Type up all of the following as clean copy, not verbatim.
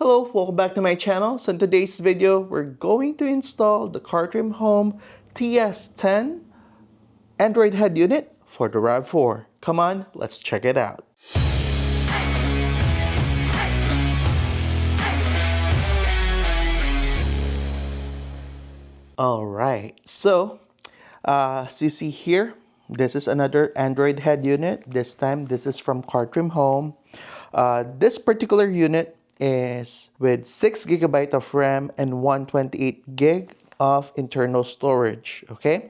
Hello, welcome back to my channel. So in today's video, we're going to install the Cartrimhome TS10 Android head unit for the RAV4. Come on, let's check it out. Alright, so as you see here, this is another Android head unit. This time, this is from Cartrimhome. This particular unit is with 6GB of RAM and 128GB of internal storage, okay?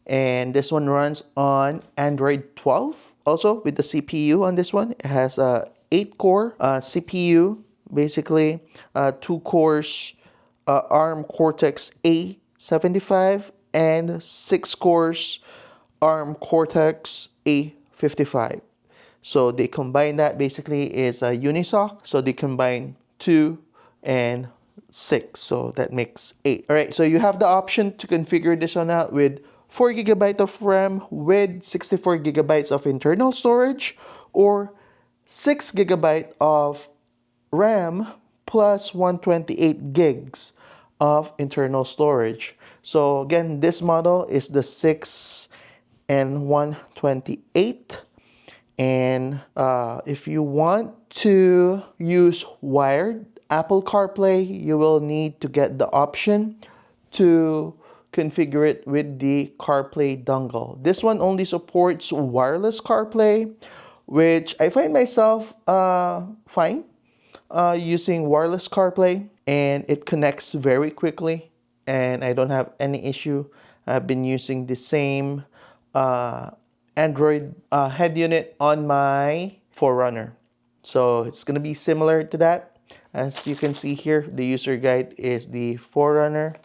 And this one runs on Android 12. Also, with the CPU on this one, it has a 8-core CPU, basically 2 cores ARM Cortex A75 and 6 cores ARM Cortex A55. So they combine that, basically is a unisoc. So they combine 2 and 6. So that makes 8. Alright, so you have the option to configure this one out with 4GB of RAM with 64GB of internal storage, or 6GB of RAM plus 128 gigs of internal storage. So again, this model is the 6 and 128. And if you want to use wired Apple CarPlay, you will need to get the option to configure it with the CarPlay dongle. This one only supports wireless CarPlay, which I find myself fine using wireless CarPlay, and it connects very quickly and I don't have any issue. I've been using the same Android head unit on my 4Runner. So it's going to be similar to that. As you can see here, the user guide is the 4Runner,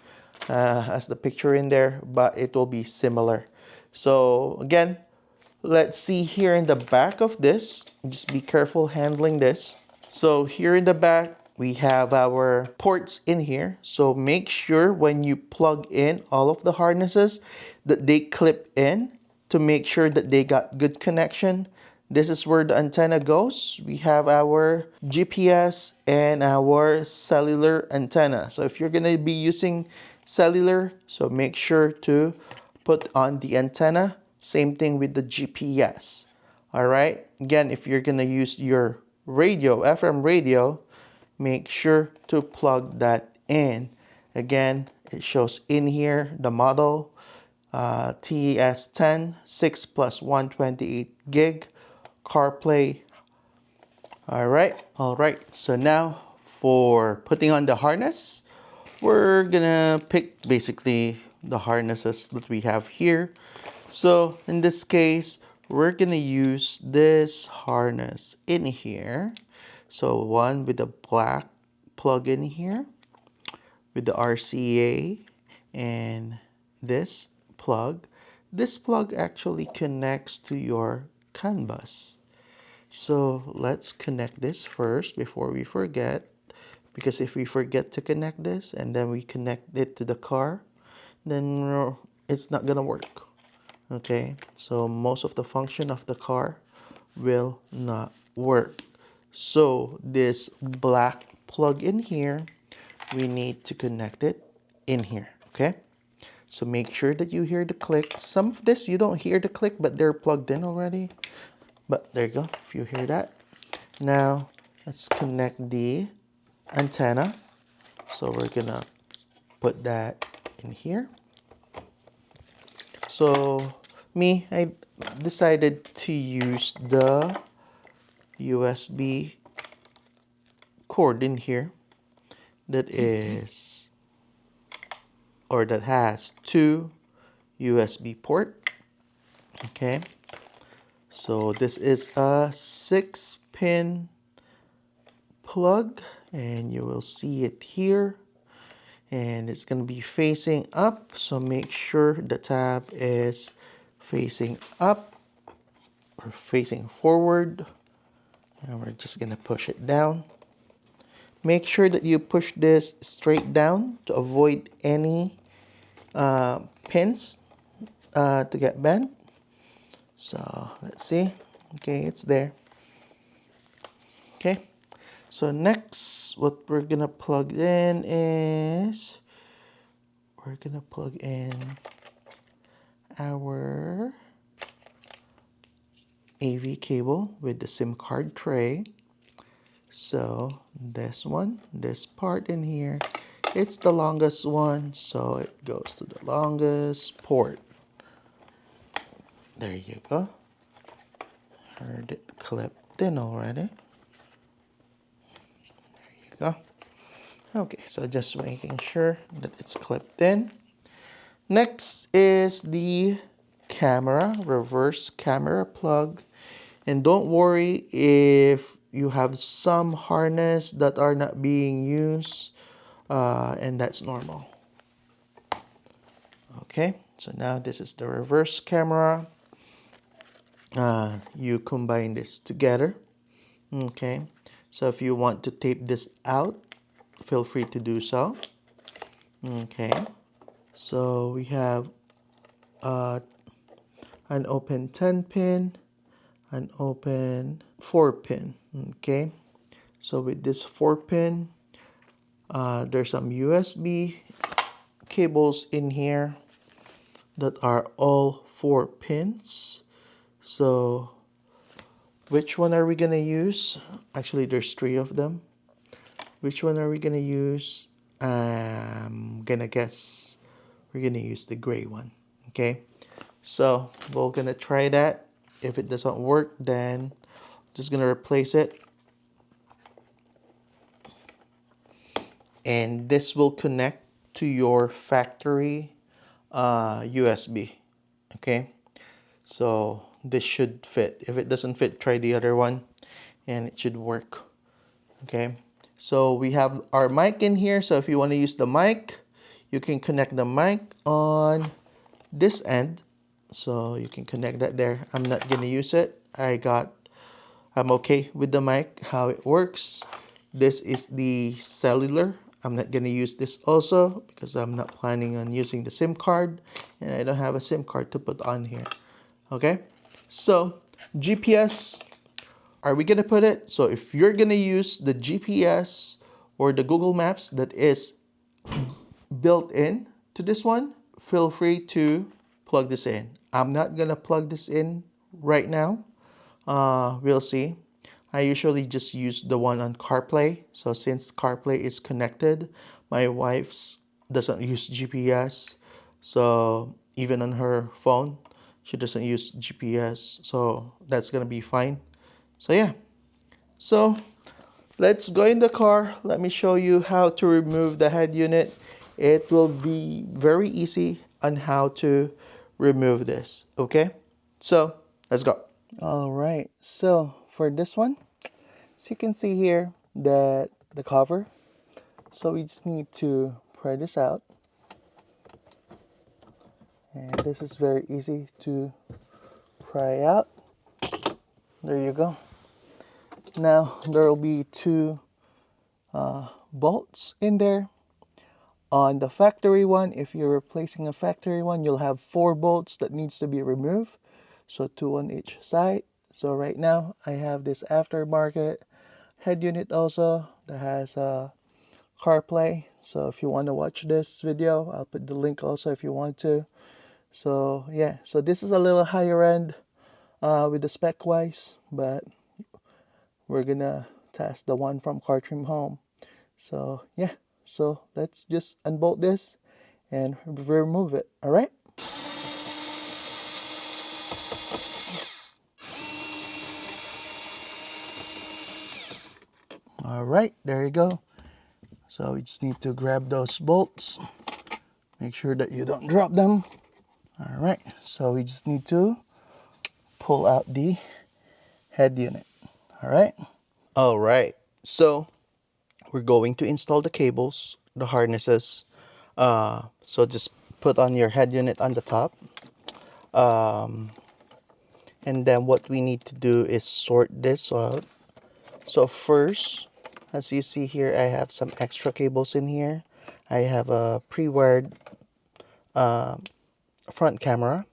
has the picture in there, but it will be similar. So again, let's see here in the back of this. Just be careful handling this. So here in the back, we have our ports in here. So make sure when you plug in all of the harnesses that they clip in to make sure that they got good connection. This is where the antenna goes. We have our GPS and our cellular antenna. So if you're gonna be using cellular, so make sure to put on the antenna. Same thing with the GPS. All right. Again, if you're gonna use your radio, FM radio, make sure to plug that in. Again, it shows in here the model TS10 6 plus 128 gig CarPlay. All right. So now for putting on the harness, we're gonna pick basically the harnesses that we have here. So in this case, we're gonna use this harness in here. So one with the black plug in here with the RCA, and this plug. This plug actually connects to your CAN bus. So let's connect this first before we forget, because if we forget to connect this and then we connect it to the car, then it's not gonna work. Okay, so most of the function of the car will not work. So this black plug in here, we need to connect it in here. Okay, so make sure that you hear the click. Some of this you don't hear the click, but they're plugged in already. But there you go, if you hear that. Now let's connect the antenna. So we're gonna put that in here. So I decided to use the USB cord in here that is, or that has 2 USB port. Okay, so this is a 6-pin plug, and you will see it here, and it's going to be facing up. So make sure the tab is facing up or facing forward, and we're just going to push it down. Make sure that you push this straight down to avoid any pins to get bent. So let's see. Okay, it's there. Okay, So next, what we're gonna plug in is we're gonna plug in our AV cable with the SIM card tray. So this one, this part in here, it's the longest one, so it goes to the longest port. There you go. Heard it clipped in already. There you go. Okay, so just making sure that it's clipped in. Next is the camera, reverse camera plug. And don't worry if you have some harness that are not being used, and that's normal. Okay, so now this is the reverse camera. You combine this together. Okay, so if you want to tape this out, feel free to do so. Okay, so we have an open 10 pin, an open 4 pin. Okay, so with this 4 pin, there's some USB cables in here that are all 4 pins. So which one are we gonna use? Actually, there's 3 of them. Which one are we gonna use? I'm gonna guess we're gonna use the gray one. Okay, so we're gonna try that. If it doesn't work, then just gonna replace it, and this will connect to your factory USB. Okay, so this should fit. If it doesn't fit, try the other one and it should work. Okay, so we have our mic in here, so if you want to use the mic, you can connect the mic on this end, so you can connect that there. I'm not gonna use it. I'm okay with the mic, how it works. This is the cellular. I'm not gonna use this also because I'm not planning on using the SIM card, and I don't have a SIM card to put on here. Okay, so GPS, are we gonna put it? So if you're gonna use the GPS or the Google Maps that is built in to this one, feel free to plug this in. I'm not gonna plug this in right now. We'll see. I usually just use the one on Carplay. So since Carplay is connected, my wife's doesn't use GPS. So even on her phone, she doesn't use GPS. So that's gonna be fine. So yeah. So let's go in the car. Let me show you how to remove the head unit. It will be very easy on how to remove this. Okay? So let's go. All right, so for this one, as you can see here that the cover, so we just need to pry this out, and this is very easy to pry out. There you go. Now there will be 2 bolts in there. On the factory one, if you're replacing a factory one, you'll have 4 bolts that needs to be removed, so 2 on each side. So right now I have this aftermarket head unit also that has a Carplay. So if you want to watch this video, I'll put the link also if you want to. So yeah, so this is a little higher end with the spec wise, but we're gonna test the one from Cartrimhome. So yeah, so let's just unbolt this and remove it. All right. All right, there you go. So you just need to grab those bolts. Make sure that you don't drop them. All right, so we just need to pull out the head unit. All right. All right, so we're going to install the cables, the harnesses. So just put on your head unit on the top. And then what we need to do is sort this out. So first, as you see here, I have some extra cables in here. I have a pre-wired front camera.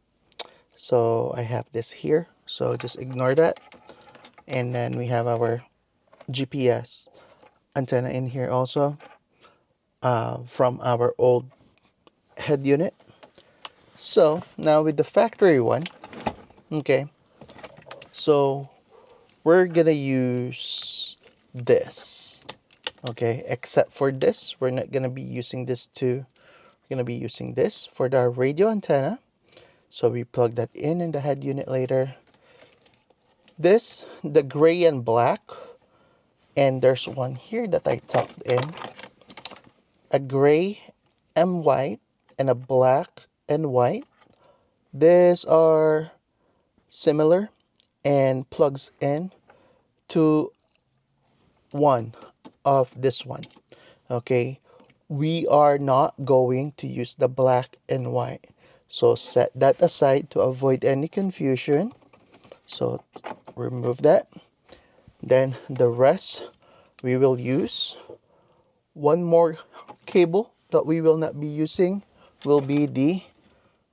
So I have this here. So just ignore that. And then we have our GPS. antenna in here also from our old head unit. So now with the factory one, okay, so we're gonna use this, okay, except for this, we're not gonna be using this too. We're gonna be using this for the radio antenna. So we plug that in the head unit later. This, the gray and black, and there's one here that I tucked in, a gray and white and a black and white. These are similar and plugs in to one of this one. Okay, we are not going to use the black and white, so set that aside to avoid any confusion. So remove that. Then the rest we will use. One more cable that we will not be using will be the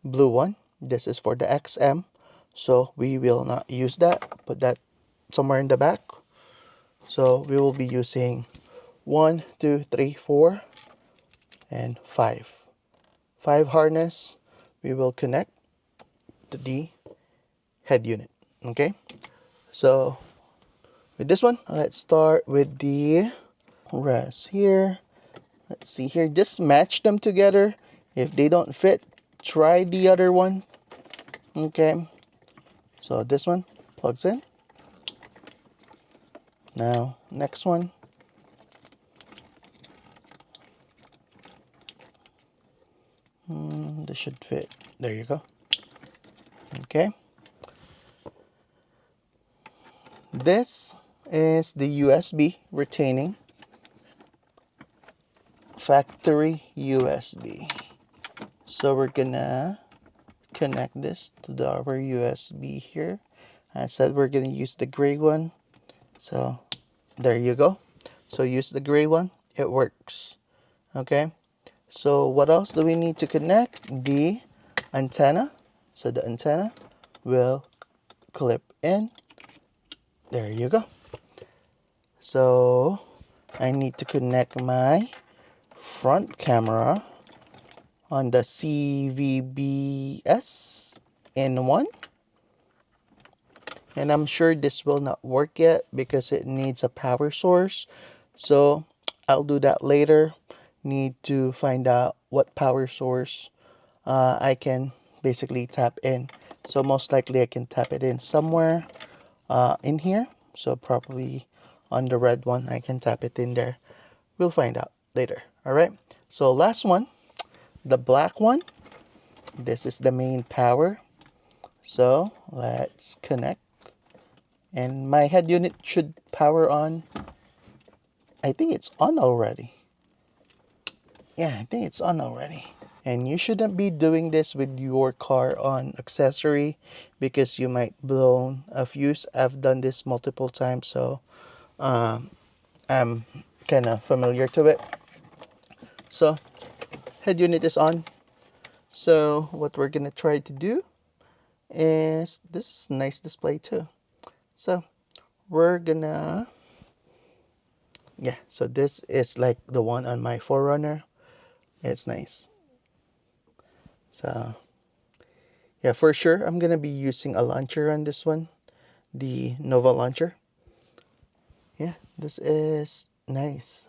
blue one. This is for the XM, so we will not use that. Put that somewhere in the back. So we will be using 1, 2, 3, 4, and 5. 5 harness we will connect to the head unit. Okay, so with this one, let's start with the rest here. Let's see here, just match them together. If they don't fit, try the other one. Okay, so this one plugs in. Now next one. This should fit. There you go. Okay, this is the USB retaining, factory USB. So we're gonna connect this to our USB here. I said we're gonna use the gray one, so there you go. So use the gray one, it works. Okay, so what else do we need to connect? The antenna. So the antenna will clip in. There you go. So I need to connect my front camera on the CVBS N1. And I'm sure this will not work yet because it needs a power source. So I'll do that later. Need to find out what power source I can basically tap in. So most likely I can tap it in somewhere in here. So probably on the red one I can tap it in there. We'll find out later. Alright, so last one, the black one. This is the main power. So let's connect. And my head unit should power on. I think it's on already. Yeah, I think it's on already. And you shouldn't be doing this with your car on accessory because you might blow a fuse. I've done this multiple times, so I'm kind of familiar to it. So head unit is on. So what we're gonna try to do is, this is a nice display too. So we're gonna, yeah, so this is like the one on my 4Runner. It's nice. So yeah, for sure I'm gonna be using a launcher on this one, the Nova launcher. Yeah, this is nice.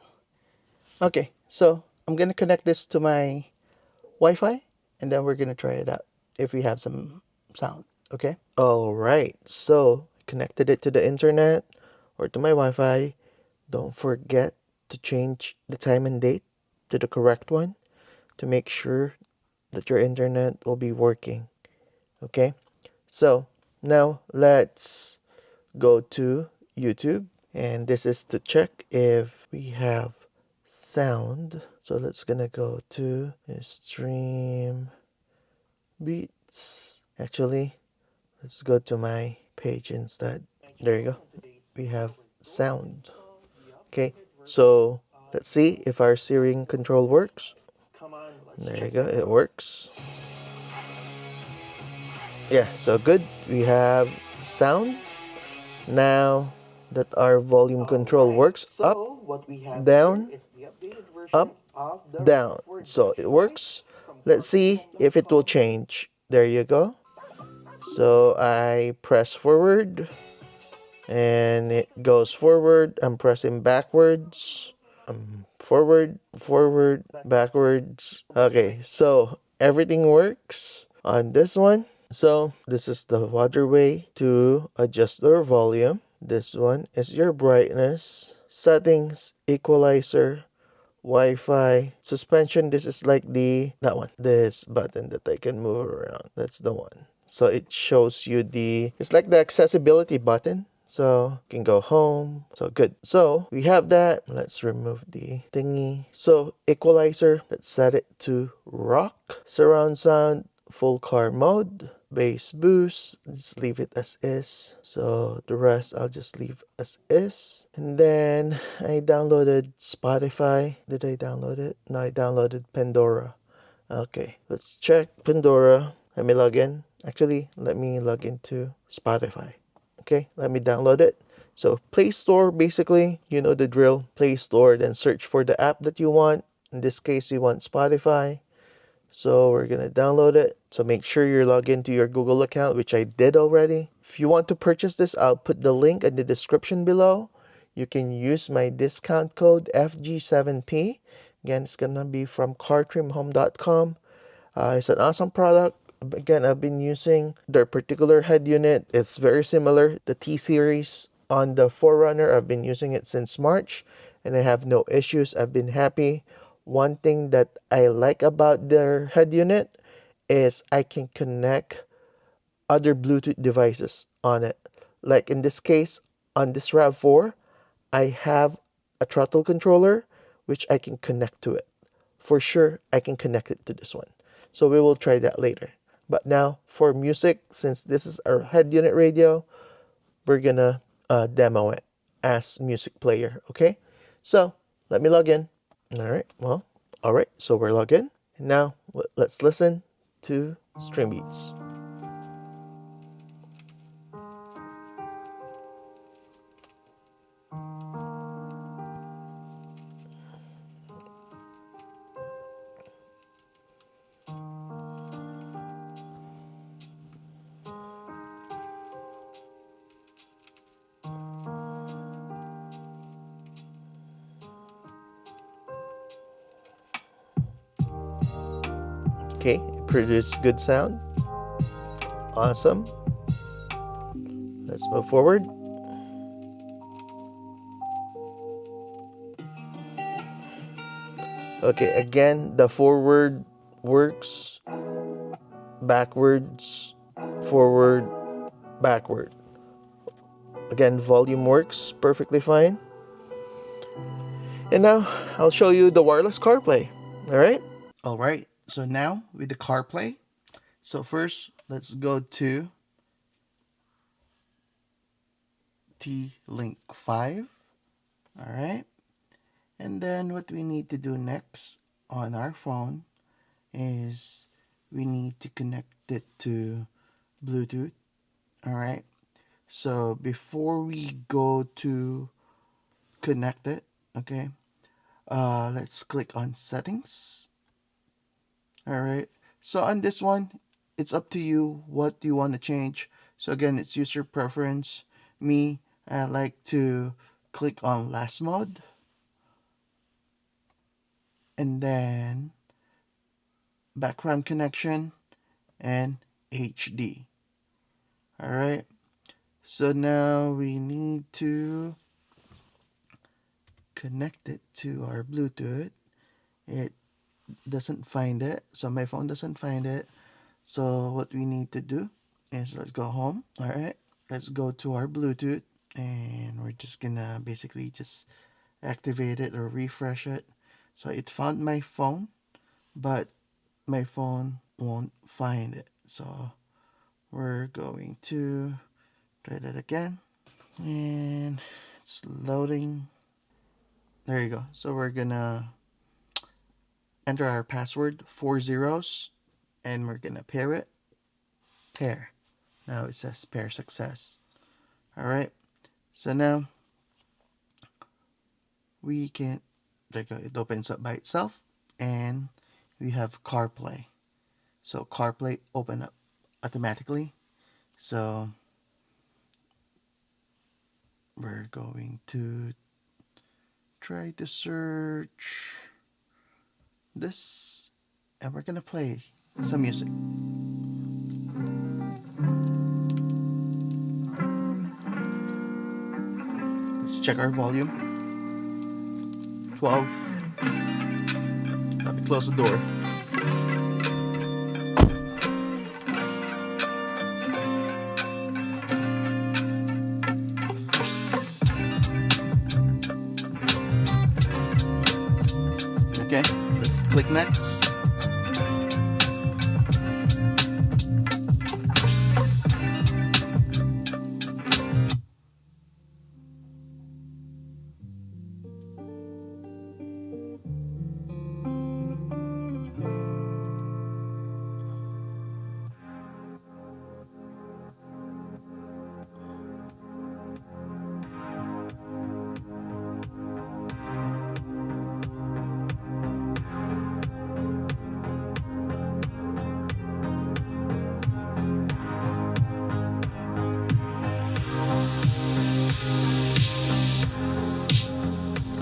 Okay, so I'm gonna connect this to my Wi-Fi and then we're gonna try it out if we have some sound. Okay, all right, so connected it to the internet or to my Wi-Fi. Don't forget to change the time and date to the correct one to make sure that your internet will be working. Okay, so now let's go to YouTube, and this is to check if we have sound. So let's gonna go to stream beats. Actually, let's go to my page instead. There you go, we have sound. Okay, so let's see if our steering control works. There you go, it works. Yeah, so good, we have sound. Now that our volume control works up, down, up, down. So it works. Let's see if it will change. There you go. So I press forward and it goes forward. I'm pressing backwards. Forward, forward, backwards. Okay, so everything works on this one. So this is the other way to adjust your volume. This one is your brightness, settings, equalizer, Wi-Fi, suspension. This is like that one. This button that I can move around. That's the one. So it shows you it's like the accessibility button. So you can go home. So good. So we have that. Let's remove the thingy. So equalizer, let's set it to rock. Surround sound, full car mode. Bass boost, let's leave it as is. So the rest I'll just leave as is. And then I downloaded Spotify. Did I download it? No, I downloaded Pandora. Okay, let's check Pandora. Let me log in. Actually, let me log into Spotify. Okay, let me download it. So Play Store, basically, you know the drill. Play Store, then search for the app that you want. In this case, we want Spotify. So we're going to download it. So make sure you're logged into your Google account, which I did already. If you want to purchase this, I'll put the link in the description below. You can use my discount code FG7P. Again, it's going to be from cartrimhome.com. It's an awesome product. Again, I've been using their particular head unit. It's very similar. The T Series on the Forerunner, I've been using it since March and I have no issues. I've been happy. One thing that I like about their head unit is I can connect other Bluetooth devices on it. Like in this case, on this RAV4, I have a throttle controller which I can connect to it. For sure, I can connect it to this one. So we will try that later. But now for music, since this is our head unit radio, we're gonna demo it as music player, okay? So let me log in. All right, so we're logged in. Now let's listen to Stream Beats. Okay, it produced good sound. Awesome. Let's move forward. Okay, again, the forward works, backwards, forward, backward. Again, volume works perfectly fine. And now I'll show you the wireless CarPlay. All right? All right, so now with the CarPlay, so first let's go to T-Link 5. All right, and then what we need to do next on our phone is we need to connect it to Bluetooth. All right, so before we go to connect it, okay, let's click on settings. All right, so on this one, it's up to you what you want to change. So again, it's user preference. Me, I like to click on last mode and then background connection and HD. All right, so now we need to connect it to our Bluetooth. It doesn't find it, so my phone doesn't find it. So what we need to do is let's go home. All right, let's go to our Bluetooth and we're just gonna basically just activate it or refresh it. So it found my phone, but my phone won't find it. So we're going to try that again. And it's loading. There you go. So we're gonna enter our password, 4 zeros, and we're gonna pair it. Pair. Now it says pair success. All right. So now we can, there you go, it opens up by itself, and we have CarPlay. So CarPlay open up automatically. So we're going to try to search this, and we're gonna play some music. Let's check our volume. 12. Let me close the door. Okay, let's click next.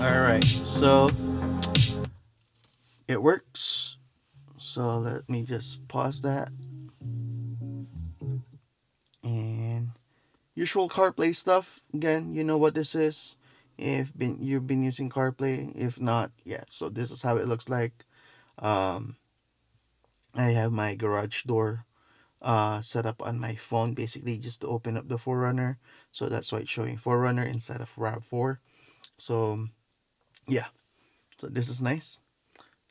All right, so it works. So let me just pause that. And usual CarPlay stuff. Again, you know what this is. If you've been using CarPlay, if not, yeah. So this is how it looks like. Um, I have my garage door set up on my phone, basically just to open up the Forerunner. So that's why it's showing Forerunner instead of RAV4. So yeah, so this is nice.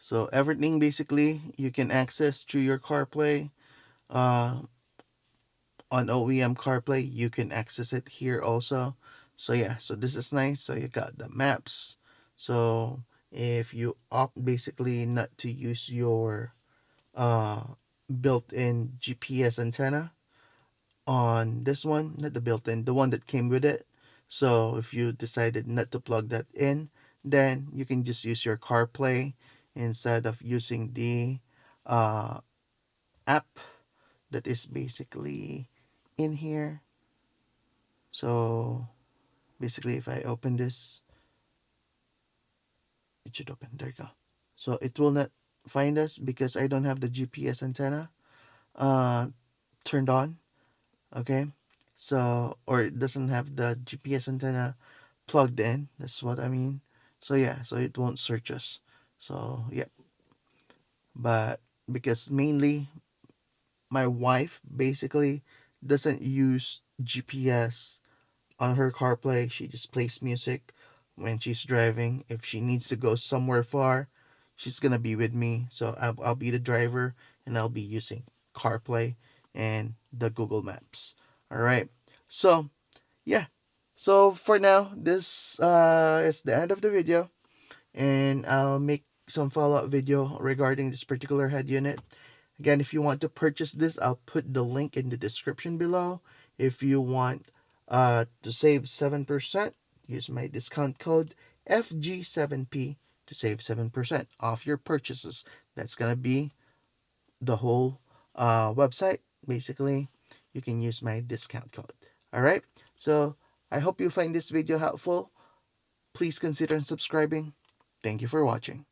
So everything basically you can access through your CarPlay. Uh, on OEM CarPlay, you can access it here also. So yeah, so this is nice. So you got the maps. So if you opt basically not to use your uh, built-in GPS antenna on this one, not the built-in, the one that came with it. So if you decided not to plug that in, then you can just use your CarPlay instead of using the uh, app that is basically in here. So basically, if I open this, it should open. There you go. So it will not find us because I don't have the GPS antenna uh, turned on. Okay. So, or it doesn't have the GPS antenna plugged in. That's what I mean. So yeah, so it won't search us. So yeah, but because mainly my wife basically doesn't use GPS on her CarPlay. She just plays music when she's driving. If she needs to go somewhere far, she's gonna be with me. So I'll be the driver, and I'll be using CarPlay and the Google Maps. All right. So yeah. So for now, this is the end of the video, and I'll make some follow-up video regarding this particular head unit. Again, if you want to purchase this, I'll put the link in the description below. If you want to save 7%, use my discount code FG7P to save 7% off your purchases. That's going to be the whole website. Basically, you can use my discount code. All right. So I hope you find this video helpful. Please consider subscribing. Thank you for watching.